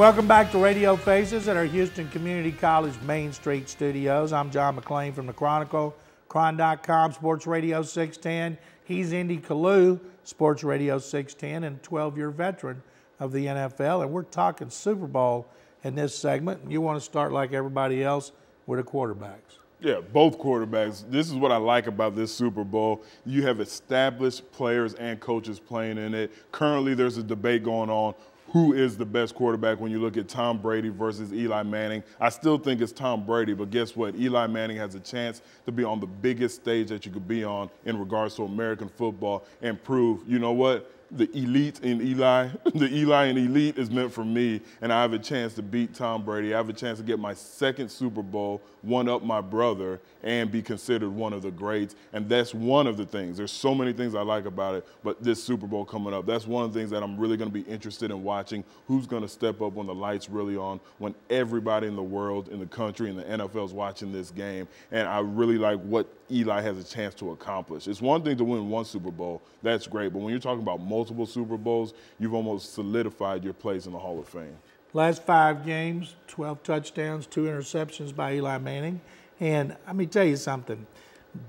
Welcome back to Radio Faces at our Houston Community College Main Street studios. I'm John McClain from the Chronicle, Chron.com, Sports Radio 610. He's Indy Kalu, Sports Radio 610, and a 12-year veteran of the NFL. And we're talking Super Bowl in this segment. You want to start like everybody else with the quarterbacks. Yeah, both quarterbacks. This is what I like about this Super Bowl. You have established players and coaches playing in it. Currently, there's a debate going on. Who is the best quarterback when you look at Tom Brady versus Eli Manning? I still think it's Tom Brady, but guess what? Eli Manning has a chance to be on the biggest stage that you could be on in regards to American football and prove, you know what? The elite in Eli, the Eli and elite is meant for me, and I have a chance to beat Tom Brady. I have a chance to get my second Super Bowl, one up my brother, and be considered one of the greats. And that's one of the things. There's so many things I like about it, but this Super Bowl coming up, that's one of the things that I'm really going to be interested in watching. Who's going to step up when the light's really on, when everybody in the world, in the country, and the NFL is watching this game. And I really like what Eli has a chance to accomplish. It's one thing to win one Super Bowl. That's great. But when you're talking about multiple Super Bowls, you've almost solidified your place in the Hall of Fame. Last 5 games, 12 touchdowns, 2 interceptions by Eli Manning. And let me tell you something.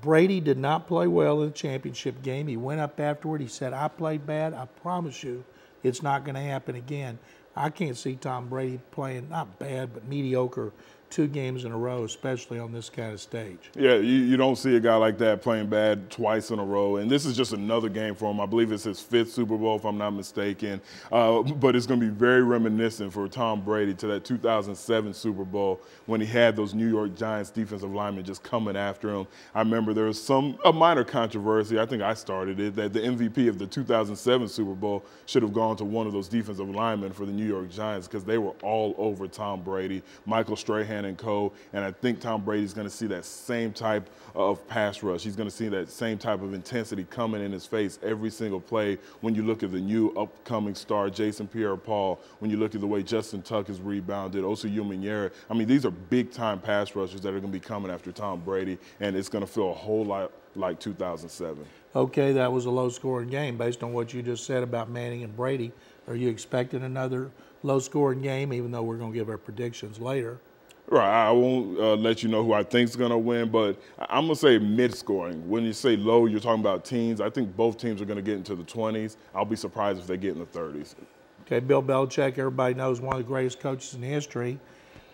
Brady did not play well in the championship game. He went up afterward. He said, I played bad. I promise you it's not going to happen again. I can't see Tom Brady playing, not bad, but mediocre 2 games in a row, especially on this kind of stage. Yeah, you don't see a guy like that playing bad twice in a row. And this is just another game for him. I believe it's his 5th Super Bowl, if I'm not mistaken. But it's going to be very reminiscent for Tom Brady to that 2007 Super Bowl when he had those New York Giants defensive linemen just coming after him. I remember there was a minor controversy. I think I started it, that the MVP of the 2007 Super Bowl should have gone to one of those defensive linemen for the New York Giants because they were all over Tom Brady, Michael Strahan and co. And I think Tom Brady's going to see that same type of pass rush. He's going to see that same type of intensity coming in his face every single play when you look at the new upcoming star, Jason Pierre-Paul, when you look at the way Justin Tuck has rebounded, Osi Umenyiora. I mean, these are big-time pass rushers that are going to be coming after Tom Brady, and it's going to feel a whole lot like 2007. Okay, that was a low-scoring game. Based on what you just said about Manning and Brady, are you expecting another low-scoring game, even though we're going to give our predictions later? Right, I won't let you know who I think is going to win, but I'm going to say mid-scoring. When you say low, you're talking about teens. I think both teams are going to get into the 20s. I'll be surprised if they get in the 30s. Okay, Bill Belichick, everybody knows, one of the greatest coaches in history.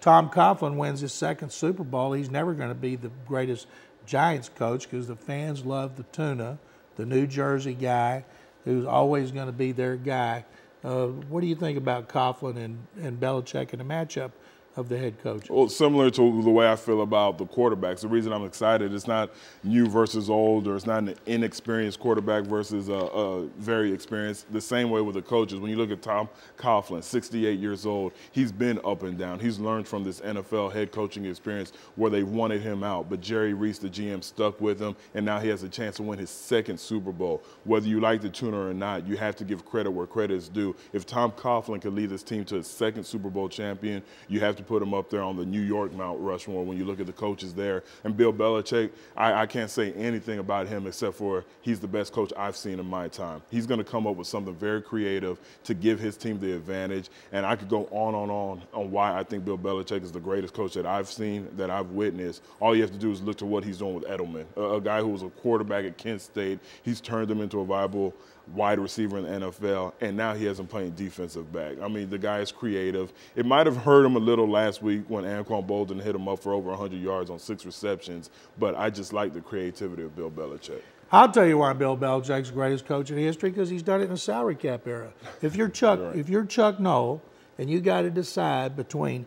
Tom Coughlin wins his 2nd Super Bowl. He's never going to be the greatest Giants coach because the fans love the tuna, the New Jersey guy who's always going to be their guy. What do you think about Coughlin and Belichick in a matchup of the head coach? Well, similar to the way I feel about the quarterbacks. The reason I'm excited, it's not new versus old, or it's not an inexperienced quarterback versus a very experienced. The same way with the coaches. When you look at Tom Coughlin, 68 years old, he's been up and down. He's learned from this NFL head coaching experience where they wanted him out, but Jerry Reese, the GM, stuck with him, and now he has a chance to win his 2nd Super Bowl. Whether you like the tuna or not, you have to give credit where credit is due. If Tom Coughlin could lead this team to his 2nd Super Bowl champion, you have to put him up there on the New York Mount Rushmore when you look at the coaches there. And Bill Belichick, I can't say anything about him except for he's the best coach I've seen in my time. He's going to come up with something very creative to give his team the advantage. And I could go on why I think Bill Belichick is the greatest coach that I've seen, that I've witnessed. All you have to do is look to what he's doing with Edelman, a guy who was a quarterback at Kent State. He's turned him into a viable wide receiver in the NFL, and now he has him playing defensive back. I mean, the guy is creative. It might have hurt him a little last week when Anquan Bolden hit him up for over 100 yards on 6 receptions, but I just like the creativity of Bill Belichick. I'll tell you why Bill Belichick's the greatest coach in history, because he's done it in a salary cap era. If you're Chuck Noll and you got to decide between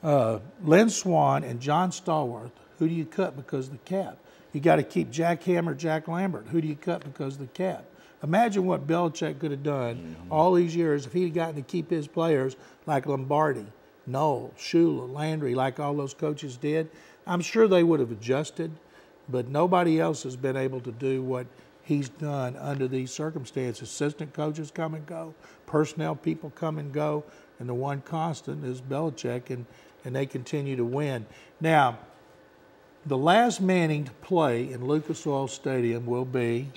Lynn Swann and John Stallworth, who do you cut because of the cap? You got to keep Jack Hammer, Jack Lambert. Who do you cut because of the cap? Imagine what Belichick could have done all these years if he had gotten to keep his players like Lombardi, Noel, Shula, Landry, like all those coaches did. I'm sure they would have adjusted, but nobody else has been able to do what he's done under these circumstances. Assistant coaches come and go, personnel people come and go, and the one constant is Belichick, and they continue to win. Now, the last Manning to play in Lucas Oil Stadium will be...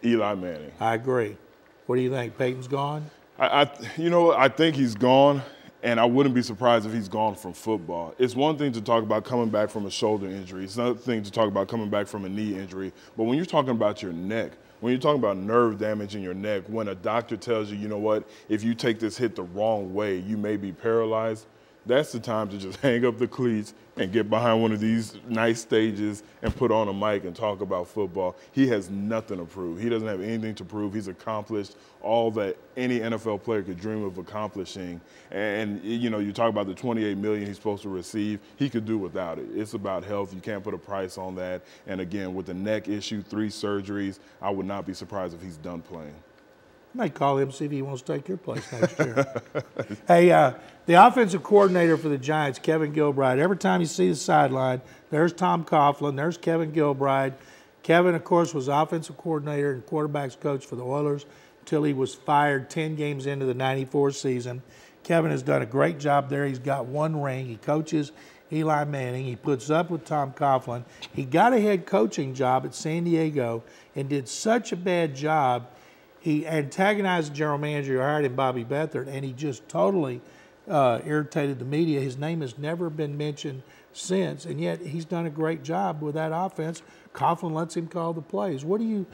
Eli Manning. I agree. What do you think? Peyton's gone? I think he's gone, and I wouldn't be surprised if he's gone from football. It's one thing to talk about coming back from a shoulder injury. It's another thing to talk about coming back from a knee injury. But when you're talking about your neck, when you're talking about nerve damage in your neck, when a doctor tells you, you know what, if you take this hit the wrong way, you may be paralyzed, that's the time to just hang up the cleats and get behind one of these nice stages and put on a mic and talk about football. He has nothing to prove. He doesn't have anything to prove. He's accomplished all that any NFL player could dream of accomplishing. And you talk about the $28 million he's supposed to receive. He could do without it. It's about health. You can't put a price on that. And again, with the neck issue, 3 surgeries, I would not be surprised if he's done playing. I might call him, see if he wants to take your place next year. Hey, the offensive coordinator for the Giants, Kevin Gilbride, every time you see the sideline, there's Tom Coughlin, there's Kevin Gilbride. Kevin, of course, was offensive coordinator and quarterbacks coach for the Oilers until he was fired 10 games into the 94 season. Kevin has done a great job there. He's got 1 ring. He coaches Eli Manning. He puts up with Tom Coughlin. He got a head coaching job at San Diego and did such a bad job. He antagonized the general manager who hired him, Bobby Beathard, and he just totally irritated the media. His name has never been mentioned since, and yet he's done a great job with that offense. Coughlin lets him call the plays. What do you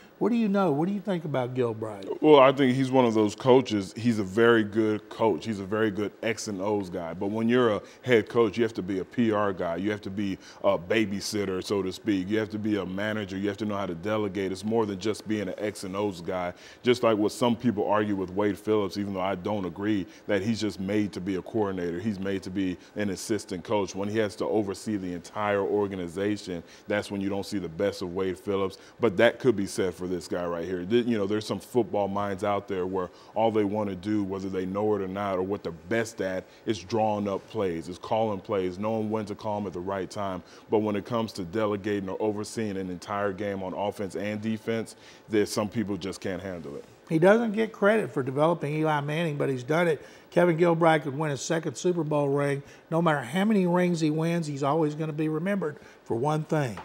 know? What do you think about Gilbride? Well, I think he's one of those coaches. He's a very good coach. He's a very good X and O's guy. But when you're a head coach, you have to be a PR guy. You have to be a babysitter, so to speak. You have to be a manager. You have to know how to delegate. It's more than just being an X and O's guy. Just like what some people argue with Wade Phillips, even though I don't agree, that he's just made to be a coordinator. He's made to be an assistant coach. When he has to oversee the entire organization, that's when you don't see the best of Wade Phillips. But that could be said for this guy right here. There's some football minds out there where all they want to do, whether they know it or not, or what they're best at, is drawing up plays, is calling plays, knowing when to call them at the right time. But when it comes to delegating or overseeing an entire game on offense and defense, there's some people just can't handle it. He doesn't get credit for developing Eli Manning, but he's done it. Kevin Gilbride could win his 2nd Super Bowl ring. No matter how many rings he wins, he's always going to be remembered for one thing.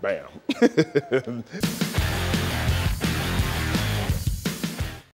Bam.